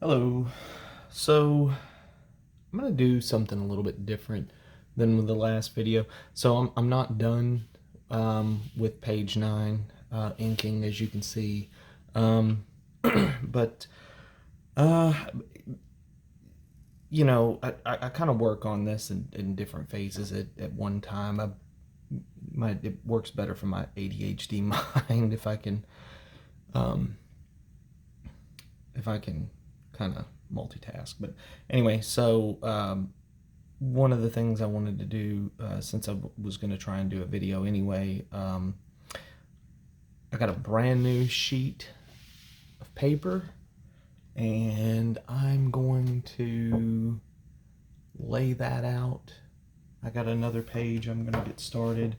Hello. So I'm gonna do something a little bit different than with the last video. So I'm not done with page 9 inking, as you can see, but uh, I kind of work on this in different phases at one time. It works better for my ADHD mind um, if I can kind of multitask. But anyway, so one of the things I wanted to do, since I was going to try and do a video anyway, I got a brand new sheet of paper, and I'm going to lay that out. I got another page I'm going to get started.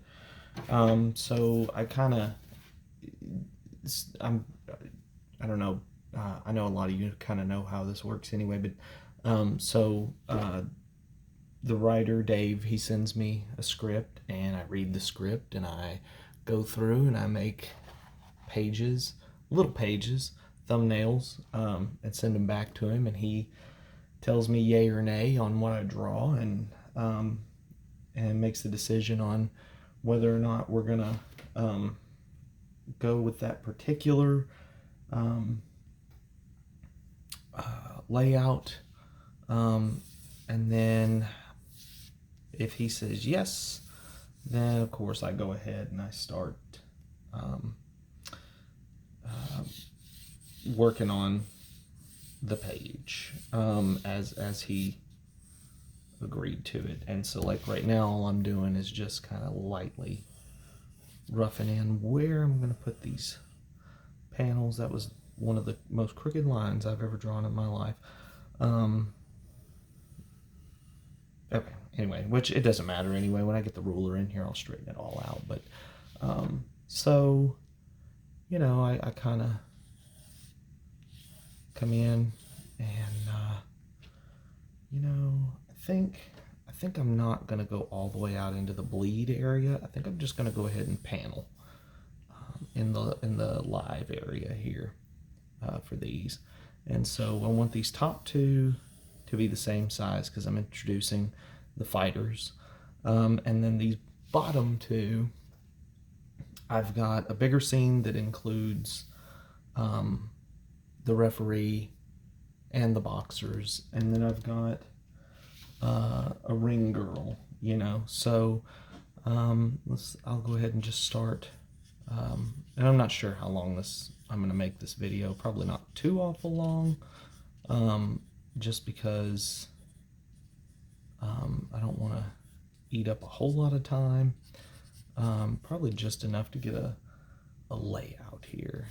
So I kind of, I don't know. I know a lot of you kind of know how this works anyway, but the writer Dave, he sends me a script, and I read the script, and I go through and I make pages, little pages, thumbnails, and send them back to him, and he tells me yay or nay on what I draw, and makes the decision on whether or not we're gonna go with that particular layout, and then if he says yes, then of course I go ahead and I start working on the page as he agreed to it. And so, like, right now, all I'm doing is just kind of lightly roughing in where I'm going to put these panels. That was one of the most crooked lines I've ever drawn in my life. Okay, anyway, which it doesn't matter anyway. When I get the ruler in here, I'll straighten it all out. But so, I kind of come in and I think I'm not gonna go all the way out into the bleed area. I think I'm just gonna go ahead and panel in the live area here for these. And so I want these top two to be the same size because I'm introducing the fighters, and then these bottom two, I've got a bigger scene that includes the referee and the boxers, and then I've got a ring girl, So I'll go ahead and just start. And I'm not sure how long I'm going to make this video. Probably not too awful long, just because I don't want to eat up a whole lot of time. Probably just enough to get a layout here.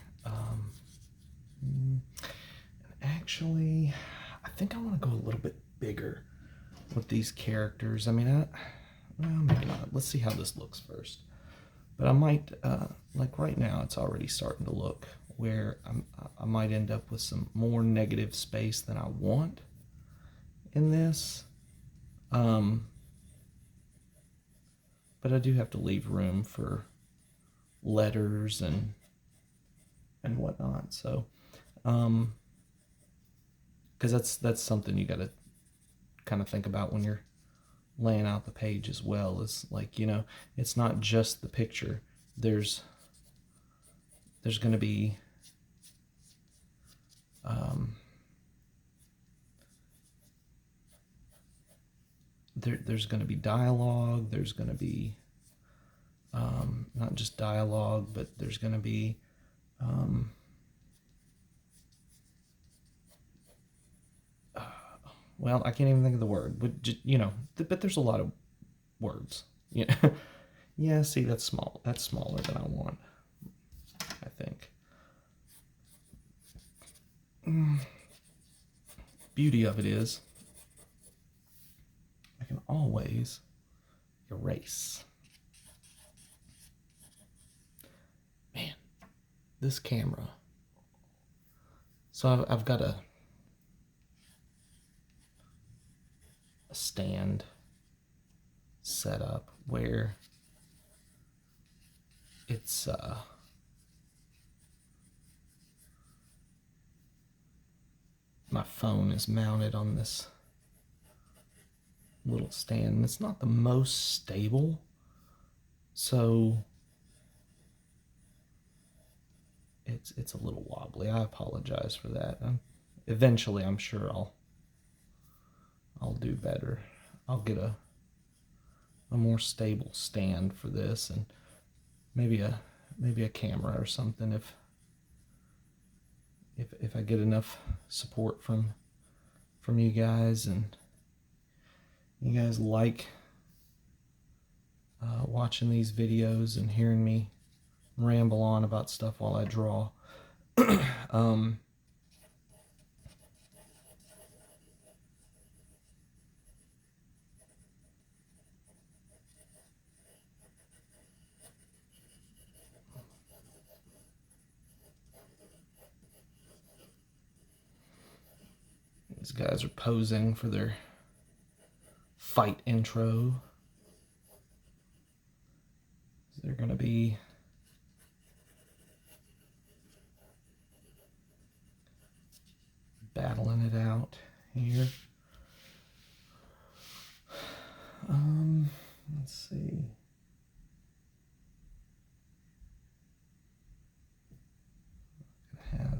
And actually, I think I want to go a little bit bigger with these characters. I mean, well, maybe not. Let's see how this looks first. But I might, like right now, it's already starting to look where I might end up with some more negative space than I want in this. But I do have to leave room for letters and whatnot. So, because that's something you got to kind of think about when you're laying out the page as well. Is like, it's not just the picture. There's going to be there's going to be dialogue. There's going to be not just dialogue, but there's going to be well, I can't even think of the word, but there's a lot of words. Yeah, see, that's small. That's smaller than I want, I think. Beauty of it is I can always erase. Man, this camera. So I've got a stand set up where it's my phone is mounted on this little stand, and it's not the most stable, so it's a little wobbly. I apologize for that. Eventually, I'm sure I'll do better. I'll get a more stable stand for this, and maybe a camera or something if I get enough support from you guys, and you guys like watching these videos and hearing me ramble on about stuff while I draw. These guys are posing for their fight intro. They're going to be battling it out here. Let's see. I have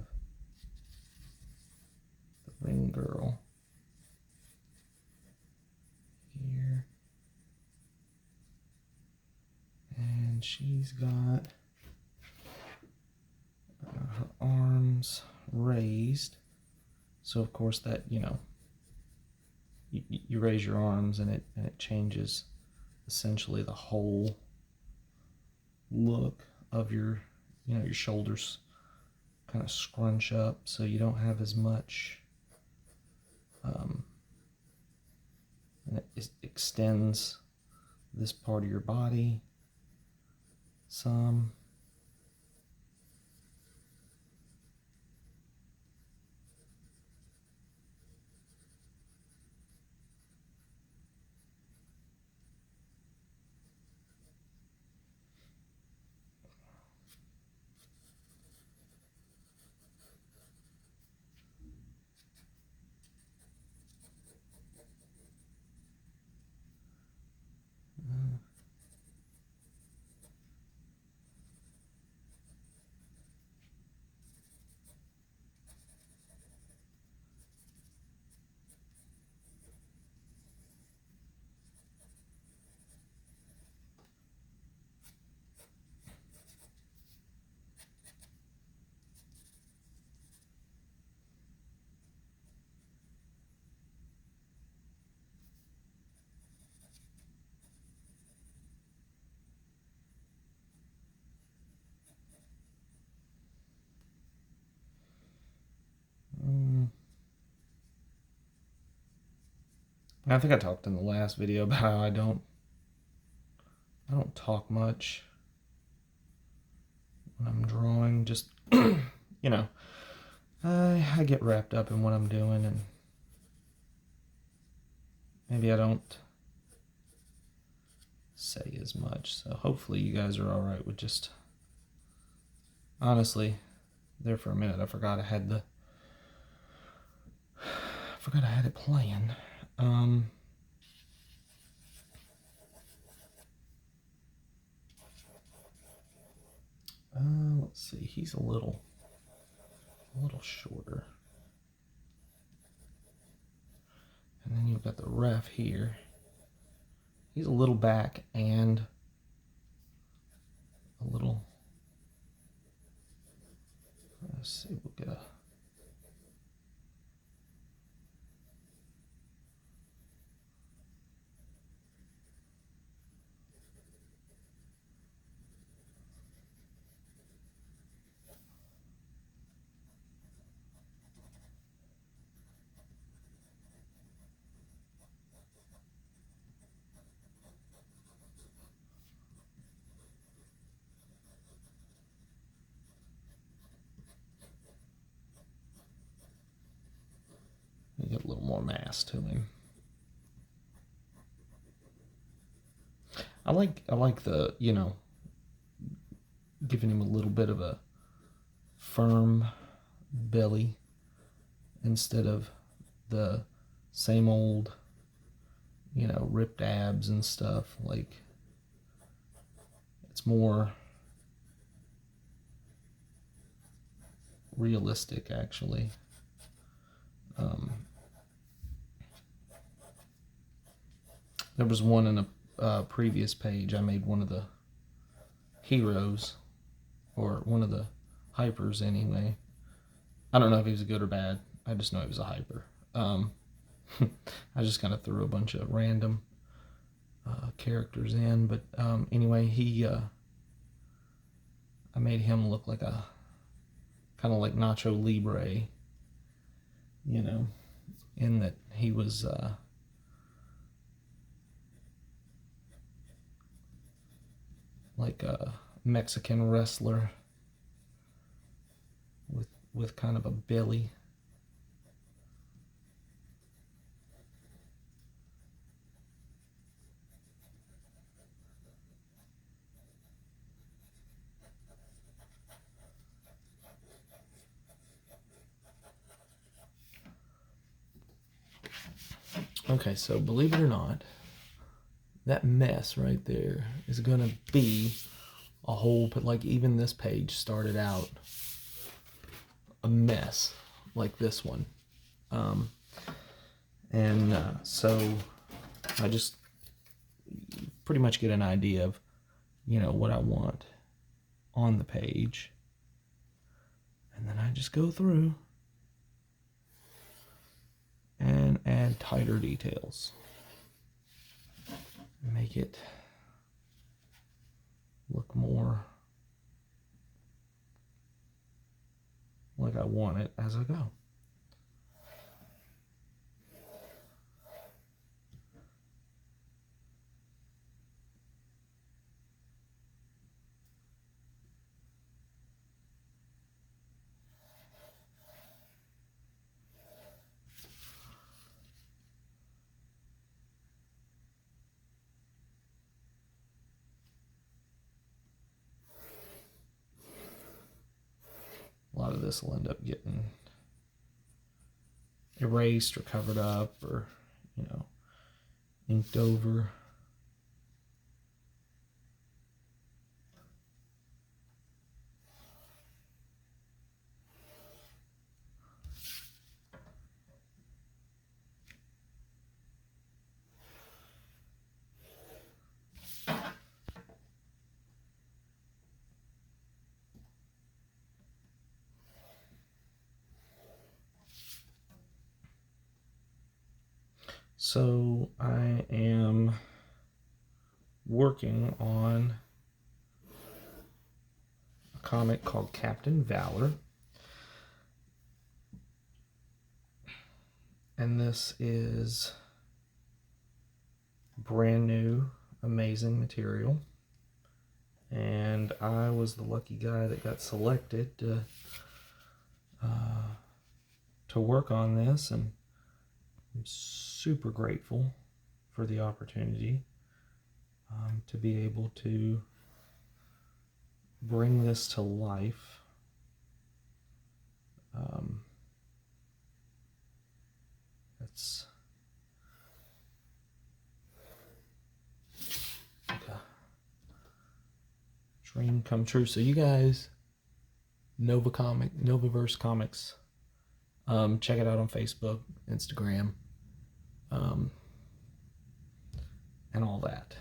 the ring girl here, and she's got her arms raised. So of course that, you raise your arms and it changes essentially the whole look of your shoulders kind of scrunch up, so you don't have as much, and it extends this part of your body some. I think I talked in the last video about how I don't talk much when I'm drawing. Just I get wrapped up in what I'm doing, and maybe I don't say as much. So hopefully you guys are all right with just, honestly, there for a minute I forgot I had it playing. Let's see, he's a little shorter. And then you've got the ref here. He's a little back and a little, let's see, we'll get a, get a little more mass to him. I like the, giving him a little bit of a firm belly instead of the same old, you know, ripped abs and stuff. Like, it's more realistic, actually. There was one in a previous page. I made one of the heroes, or one of the hypers anyway. I don't know if he was good or bad. I just know he was a hyper. I just kind of threw a bunch of random characters in, but anyway, I made him look like a kind of like Nacho Libre, you know, in that he was like a Mexican wrestler with kind of a belly. Okay, so believe it or not, that mess right there is gonna be a whole, but like even this page started out a mess like this one. So I just pretty much get an idea of, you know, what I want on the page. And then I just go through and add tighter details. Make it look more like I want it as I go. A lot of this will end up getting erased or covered up, or, you know, inked over. So I am working on a comic called Captain Valor. And this is brand new, amazing material. And I was the lucky guy that got selected to work on this, and I'm super grateful for the opportunity to be able to bring this to life. It's like a dream come true. So you guys, Novaverse Comics, check it out on Facebook, Instagram, and all that.